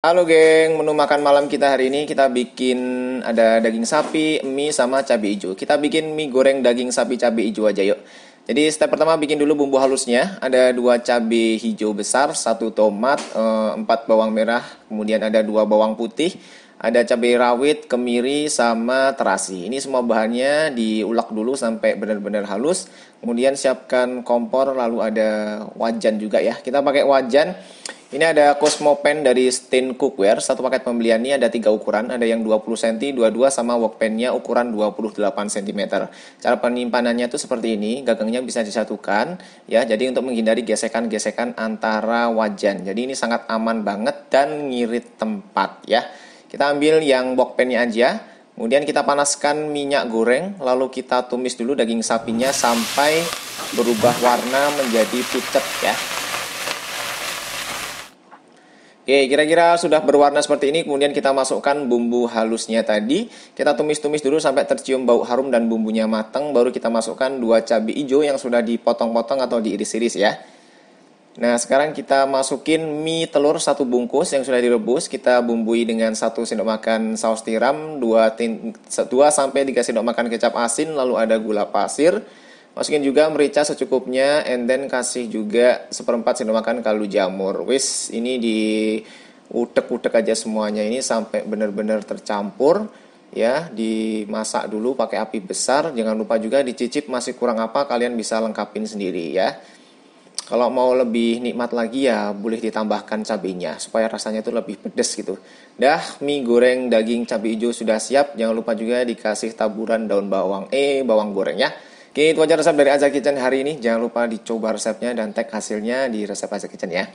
Halo geng, menu makan malam kita hari ini kita bikin ada daging sapi, mie sama cabai hijau. Kita bikin mie goreng daging sapi cabai hijau aja yuk. Jadi step pertama bikin dulu bumbu halusnya. Ada 2 cabai hijau besar, 1 tomat, 4 bawang merah, kemudian ada 2 bawang putih, ada cabai rawit, kemiri sama terasi. Ini semua bahannya diulek dulu sampai benar-benar halus. Kemudian siapkan kompor, lalu ada wajan juga ya. Kita pakai wajan. Ini ada Cosmo Pen dari Stain Cookware. Satu paket pembelian ini ada 3 ukuran. Ada yang 20 cm, 22 sama wok pen-nya ukuran 28 cm. Cara penyimpanannya itu seperti ini. Gagangnya bisa disatukan. Ya, jadi untuk menghindari gesekan-gesekan antara wajan. Jadi ini sangat aman banget dan ngirit tempat ya. Kita ambil yang wok pen-nya aja. Kemudian kita panaskan minyak goreng. Lalu kita tumis dulu daging sapinya sampai berubah warna menjadi pucat ya. Oke, kira-kira sudah berwarna seperti ini. Kemudian kita masukkan bumbu halusnya tadi. Kita tumis-tumis dulu sampai tercium bau harum dan bumbunya matang. Baru kita masukkan 2 cabai hijau yang sudah dipotong-potong atau diiris-iris ya. Nah, sekarang kita masukin mie telur 1 bungkus yang sudah direbus. Kita bumbui dengan 1 sendok makan saus tiram, 2 sampai 3 sendok makan kecap asin, lalu ada gula pasir. Masukin juga merica secukupnya, and then kasih juga 1/4 sendok makan kaldu jamur. Wis, ini di utek-utek aja semuanya ini sampai benar-benar tercampur ya. Dimasak dulu pakai api besar. Jangan lupa juga dicicip masih kurang apa, kalian bisa lengkapin sendiri ya. Kalau mau lebih nikmat lagi ya boleh ditambahkan cabenya supaya rasanya itu lebih pedas gitu. Dah, mie goreng daging cabai hijau sudah siap. Jangan lupa juga dikasih taburan daun bawang goreng ya. Oke, itu aja resep dari Aza Kitchen hari ini. Jangan lupa dicoba resepnya dan tag hasilnya di resep Aza Kitchen ya.